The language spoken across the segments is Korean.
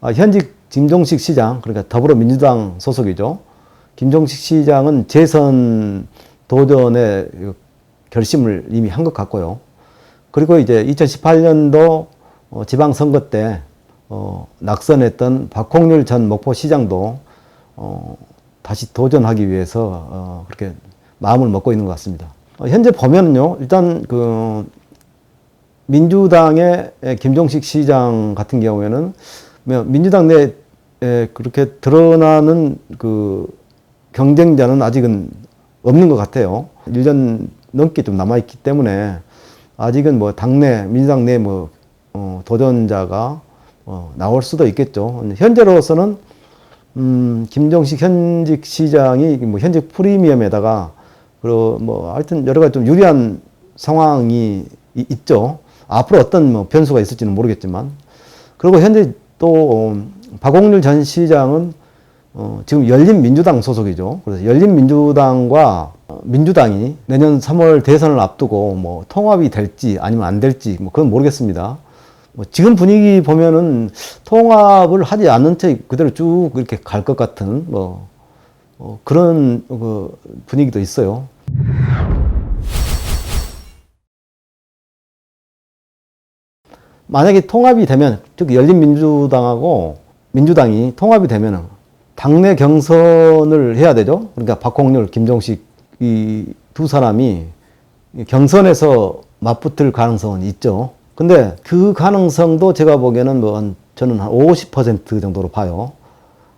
현직 김종식 시장, 그러니까 더불어민주당 소속이죠. 김종식 시장은 재선 도전의 결심을 이미 한 것 같고요. 그리고 이제 2018년도 지방선거 때 낙선했던 박홍률 전 목포시장도 다시 도전하기 위해서 그렇게 마음을 먹고 있는 것 같습니다. 현재 보면은요, 일단 민주당의 김종식 시장 같은 경우에는 민주당 내에 그렇게 드러나는 경쟁자는 아직은 없는 것 같아요. 1년 넘게 좀 남아있기 때문에 아직은 당내, 민주당 내 도전자가 나올 수도 있겠죠. 현재로서는 김종식 현직 시장이 현직 프리미엄에다가 하여튼 여러 가지 좀 유리한 상황이 있죠. 앞으로 어떤 변수가 있을지는 모르겠지만. 그리고 현재 또 박홍률 전 시장은 지금 열린민주당 소속이죠. 그래서 열린민주당과 민주당이 내년 3월 대선을 앞두고 통합이 될지 아니면 안 될지 그건 모르겠습니다. 지금 분위기 보면은 통합을 하지 않는 채 그대로 쭉 이렇게 갈 것 같은 그런 분위기도 있어요. 만약에 통합이 되면, 즉 열린민주당하고 민주당이 통합이 되면 당내 경선을 해야 되죠. 그러니까 박홍률, 김종식 이 두 사람이 경선에서 맞붙을 가능성은 있죠. 근데 그 가능성도 제가 보기에는 저는 한 50% 정도로 봐요.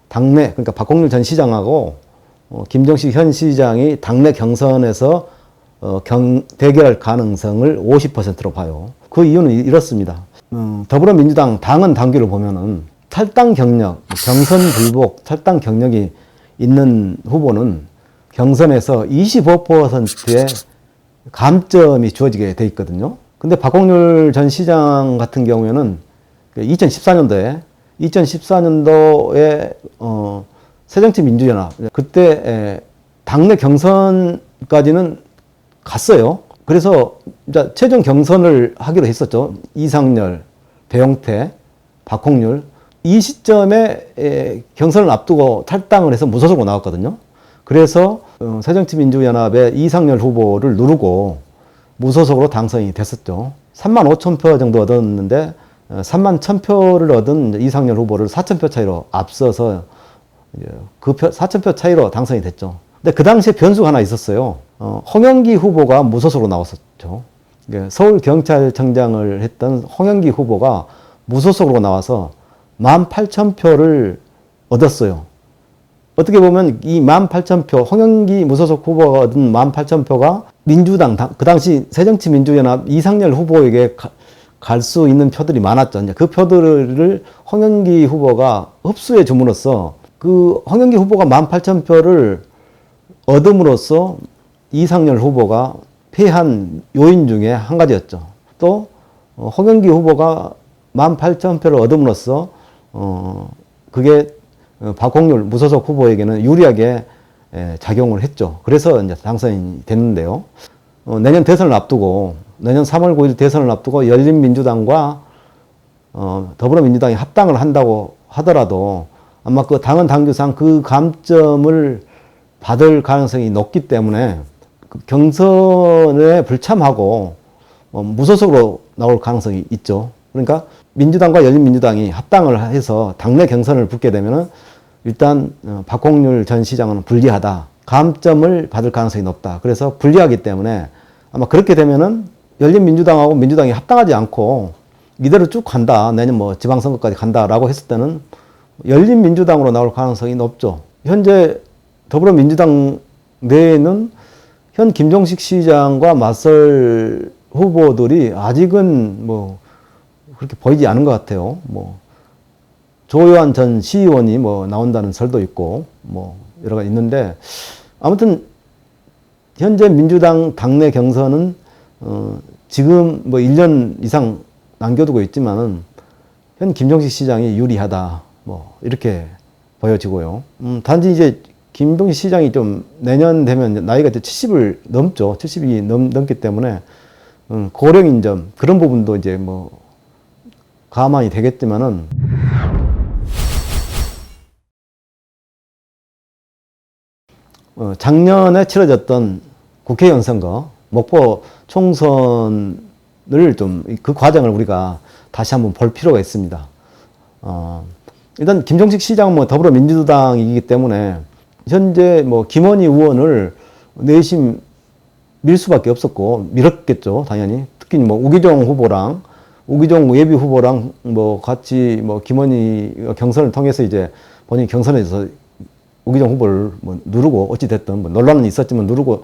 당내, 그러니까 박홍률 전 시장하고 김종식 현 시장이 당내 경선에서 대결할 가능성을 50%로 봐요. 그 이유는 이렇습니다. 더불어민주당 당헌 당규를 보면은 탈당 경력, 경선 불복, 탈당 경력이 있는 후보는 경선에서 25%의 감점이 주어지게 돼 있거든요. 근데 박홍률 전 시장 같은 경우에는 2014년도에 새정치민주연합 그때 당내 경선까지는 갔어요. 그래서 최종 경선을 하기로 했었죠. 이상열, 배용태, 박홍률. 이 시점에 경선을 앞두고 탈당을 해서 무소속으로 나왔거든요. 그래서 새정치민주연합의 이상열 후보를 누르고 무소속으로 당선이 됐었죠. 3만 5천 표 정도 얻었는데 3만 1천 표를 얻은 이상열 후보를 4천 표 차이로 앞서서 그 4천 표 차이로 당선이 됐죠. 근데 그 당시에 변수가 하나 있었어요. 홍영기 후보가 무소속으로 나왔었죠. 서울경찰청장을 했던 홍영기 후보가 무소속으로 나와서 18,000표를 얻었어요. 어떻게 보면 이 18,000표, 홍영기 무소속 후보가 얻은 18,000표가 민주당, 그 당시 새정치민주연합 이상열 후보에게 갈 수 있는 표들이 많았죠. 그 표들을 홍영기 후보가 흡수해 줌으로써 그 홍영기 후보가 18,000표를 얻음으로써 이상열 후보가 패한 요인 중에 한 가지였죠. 또 홍영기 후보가 18,000표를 얻음으로써 그게 박홍률 무소속 후보에게는 유리하게 작용을 했죠. 그래서 이제 당선이 됐는데요. 내년 대선을 앞두고, 내년 3월 9일 대선을 앞두고 열린민주당과 더불어민주당이 합당을 한다고 하더라도 아마 그 당헌 당규상 그 감점을 받을 가능성이 높기 때문에 경선에 불참하고 무소속으로 나올 가능성이 있죠. 그러니까 민주당과 열린민주당이 합당을 해서 당내 경선을 붙게 되면은 일단 박홍률 전 시장은 불리하다. 감점을 받을 가능성이 높다. 그래서 불리하기 때문에 아마 그렇게 되면은 열린민주당하고 민주당이 합당하지 않고 이대로 쭉 간다. 내년 지방선거까지 간다라고 했을 때는 열린민주당으로 나올 가능성이 높죠. 현재 더불어민주당 내에는 현 김종식 시장과 맞설 후보들이 아직은 그렇게 보이지 않은 것 같아요. 조요한 전 시의원이 나온다는 설도 있고, 여러 가지 있는데, 아무튼, 현재 민주당 당내 경선은, 지금 1년 이상 남겨두고 있지만은, 현 김종식 시장이 유리하다. 이렇게 보여지고요. 단지 이제 김종식 시장이 좀 내년 되면 나이가 이제 70을 넘죠. 70이 넘기 때문에, 고령인 점, 그런 부분도 이제 감안이 되겠지만은, 작년에 치러졌던 국회의원 선거, 목포 총선을 좀 그 과정을 우리가 다시 한번 볼 필요가 있습니다. 일단 김종식 시장은 뭐 더불어민주당이기 때문에 현재 뭐 김원희 의원을 내심 밀 수밖에 없었고 밀었겠죠, 당연히. 특히 뭐 우기정 예비 후보랑 뭐 같이 뭐 김원희 경선을 통해서 이제 본인 경선에서 우기정 후보를 뭐 누르고 어찌됐든 뭐 논란은 있었지만 누르고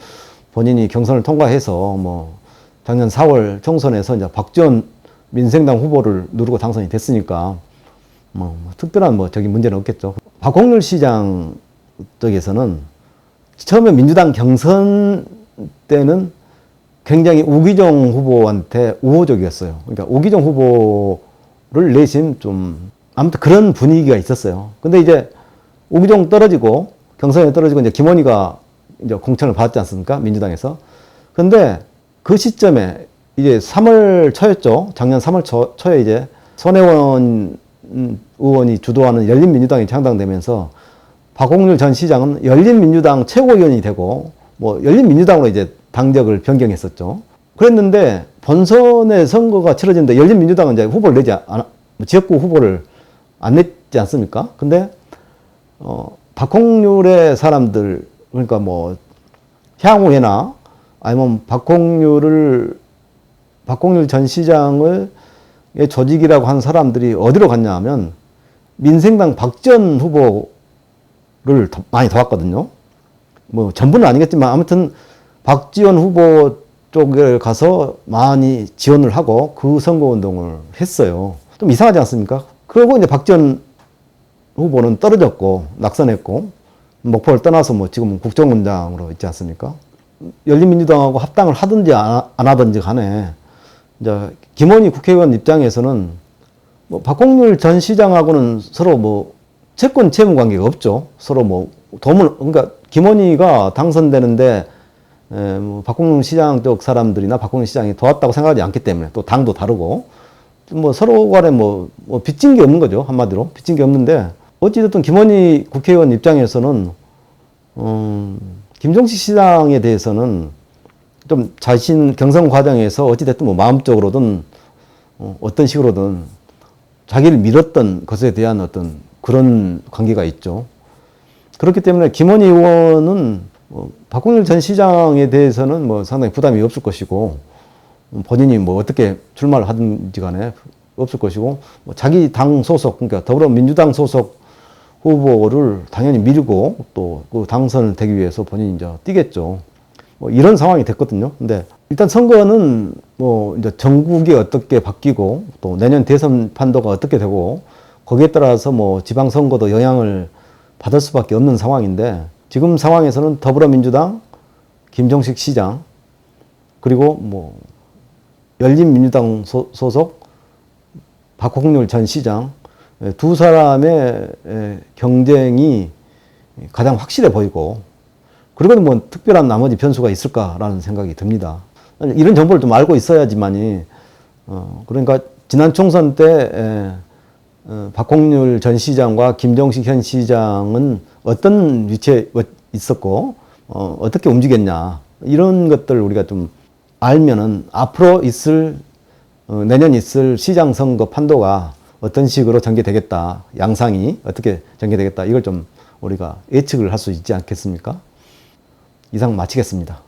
본인이 경선을 통과해서 뭐 작년 4월 총선에서 이제 박지원 민생당 후보를 누르고 당선이 됐으니까 뭐 특별한 뭐 저기 문제는 없겠죠. 박홍률 시장 쪽에서는 처음에 민주당 경선 때는 굉장히 우기정 후보한테 우호적이었어요. 그러니까 우기정 후보를 내심 좀 아무튼 그런 분위기가 있었어요. 근데 이제 우기정 떨어지고 경선에 떨어지고 이제 김원희가 이제 공천을 받았지 않습니까? 민주당에서. 근데 그 시점에 이제 3월 초였죠. 작년 3월 초에 이제 손혜원 의원이 주도하는 열린민주당이 창당되면서 박홍률 전 시장은 열린민주당 최고위원이 되고 뭐 열린민주당으로 이제 당적을 변경했었죠. 그랬는데 본선의 선거가 치러지는데 열린민주당은 이제 후보를 내지 지역구 후보를 안 냈지 않습니까? 근데 박홍률의 사람들, 그러니까 뭐 향후에나 아니면 박홍률 전 시장을 조직이라고 한 사람들이 어디로 갔냐 하면 민생당 박지원 후보를 많이 도왔거든요. 뭐 전부는 아니겠지만 아무튼 박지원 후보 쪽에 가서 많이 지원을 하고 그 선거운동을 했어요. 좀 이상하지 않습니까? 그리고 이제 박지원 후보는 떨어졌고 낙선했고 목포를 떠나서 뭐 지금은 국정원장으로 있지 않습니까? 열린민주당하고 합당을 하든지 안 하든지 간에 이제 김원희 국회의원 입장에서는 뭐 박홍률 전 시장하고는 서로 뭐 채권 채무 관계가 없죠. 서로 뭐 그러니까 김원희가 당선되는데 뭐 박홍률 시장 쪽 사람들이나 박홍률 시장이 도왔다고 생각하지 않기 때문에 또 당도 다르고 뭐 서로 간에 뭐 빚진 게 없는 거죠. 한마디로 빚진 게 없는데 어찌됐든 김원희 국회의원 입장에서는 김종식 시장에 대해서는 좀 자신 경선 과정에서 어찌됐든 뭐 마음적으로든 어떤 식으로든 자기를 밀었던 것에 대한 어떤 그런 관계가 있죠. 그렇기 때문에 김원희 의원은 박홍률 전 시장에 대해서는 뭐 상당히 부담이 없을 것이고 본인이 뭐 어떻게 출마를 하든지 간에 없을 것이고 뭐 자기 당 소속, 그러니까 더불어민주당 소속 후보를 당연히 밀고 또 그 당선을 되기 위해서 본인이 이제 뛰겠죠. 뭐 이런 상황이 됐거든요. 근데 일단 선거는 뭐 이제 전국이 어떻게 바뀌고 또 내년 대선 판도가 어떻게 되고 거기에 따라서 뭐 지방선거도 영향을 받을 수밖에 없는 상황인데 지금 상황에서는 더불어민주당 김종식 시장 그리고 뭐 열린민주당 소속 박홍률 전 시장 두 사람의 경쟁이 가장 확실해 보이고 그리고는 뭐 특별한 나머지 변수가 있을까라는 생각이 듭니다. 이런 정보를 좀 알고 있어야지만이 그러니까 지난 총선 때 박홍률 전 시장과 김종식 현 시장은 어떤 위치에 있었고 어떻게 움직였냐 이런 것들 우리가 좀 알면은 앞으로 내년 있을 시장 선거 판도가 어떤 식으로 전개되겠다, 양상이 어떻게 전개되겠다 이걸 좀 우리가 예측을 할 수 있지 않겠습니까? 이상 마치겠습니다.